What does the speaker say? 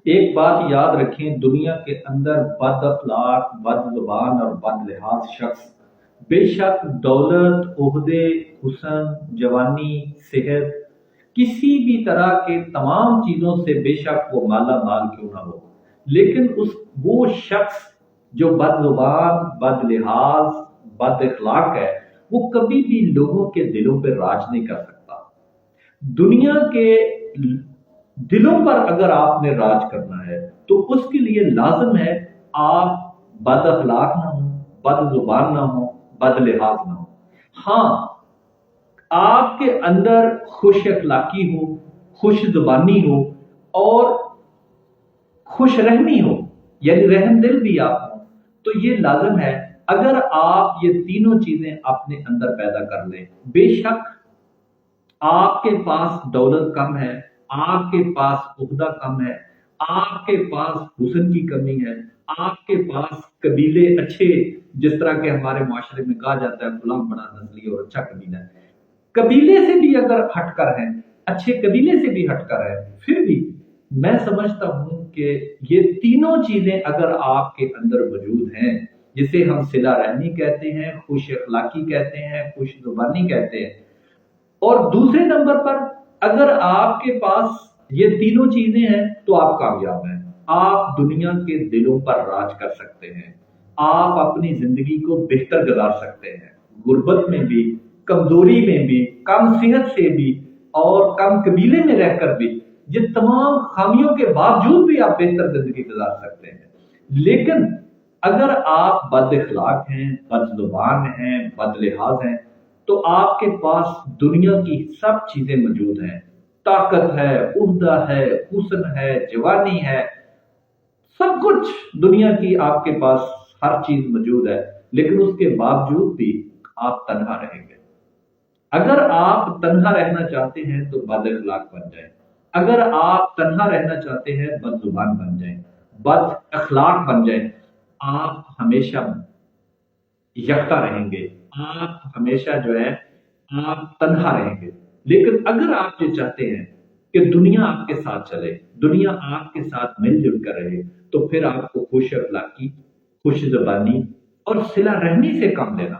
ایک بات یاد رکھیں، دنیا کے اندر بد اخلاق، بد زبان اور بد لحاظ شخص بے شک دولت، عہدے، حسن، جوانی، صحت، کسی بھی طرح کے تمام چیزوں سے بے شک وہ مالا مال کیوں نہ ہو، لیکن وہ شخص جو بد زبان، بد لحاظ، بد اخلاق ہے، وہ کبھی بھی لوگوں کے دلوں پہ راج نہیں کر سکتا۔ دنیا کے دلوں پر اگر آپ نے راج کرنا ہے تو اس کے لیے لازم ہے آپ بد اخلاق نہ ہوں، بد زبان نہ ہوں، بد لحاظ نہ ہوں۔ ہاں، آپ کے اندر خوش اخلاقی ہو، خوش زبانی ہو اور خوش رحمی ہو، یعنی رحم دل بھی آپ ہوں، تو یہ لازم ہے۔ اگر آپ یہ تینوں چیزیں اپنے اندر پیدا کر لیں، بے شک آپ کے پاس دولت کم ہے، آپ کے پاس عہدہ کم ہے، آپ کے پاس حسن کی کمی ہے، آپ کے پاس قبیلے اچھے، جس طرح کہ ہمارے معاشرے میں کہا جاتا ہے فلاں بڑا نسلی اور اچھا قبیلہ ہے، قبیلے سے بھی اگر ہٹ کر ہیں، اچھے قبیلے سے بھی ہٹ کر ہے، پھر بھی میں سمجھتا ہوں کہ یہ تینوں چیزیں اگر آپ کے اندر موجود ہیں، جسے ہم صلہ رحمی کہتے ہیں، خوش اخلاقی کہتے ہیں، خوش زبانی کہتے ہیں، اور دوسرے نمبر پر اگر آپ کے پاس یہ تینوں چیزیں ہیں تو آپ کامیاب ہیں، آپ دنیا کے دلوں پر راج کر سکتے ہیں، آپ اپنی زندگی کو بہتر گزار سکتے ہیں، غربت میں بھی، کمزوری میں بھی، کم صحت سے بھی اور کم قبیلے میں رہ کر بھی، یہ تمام خامیوں کے باوجود بھی آپ بہتر زندگی گزار سکتے ہیں۔ لیکن اگر آپ بد اخلاق ہیں، بد زبان ہیں، بد لحاظ ہیں، تو آپ کے پاس دنیا کی سب چیزیں موجود ہیں، طاقت ہے، عہدہ ہے، حسن ہے، جوانی ہے، سب کچھ دنیا کی آپ کے پاس ہر چیز موجود ہے، لیکن اس کے باوجود بھی آپ تنہا رہیں گے۔ اگر آپ تنہا رہنا چاہتے ہیں تو بد اخلاق بن جائیں، اگر آپ تنہا رہنا چاہتے ہیں بد زبان بن جائیں، بد اخلاق بن جائیں، آپ ہمیشہ یکتا رہیں گے، آپ ہمیشہ جو ہے آپ تنہا رہیں گے۔ لیکن اگر آپ یہ چاہتے ہیں کہ دنیا آپ کے ساتھ چلے، دنیا آپ کے ساتھ مل جل کر رہے، تو پھر آپ کو خوش اخلاقی، خوش زبانی اور صلہ رحمی سے کام لینا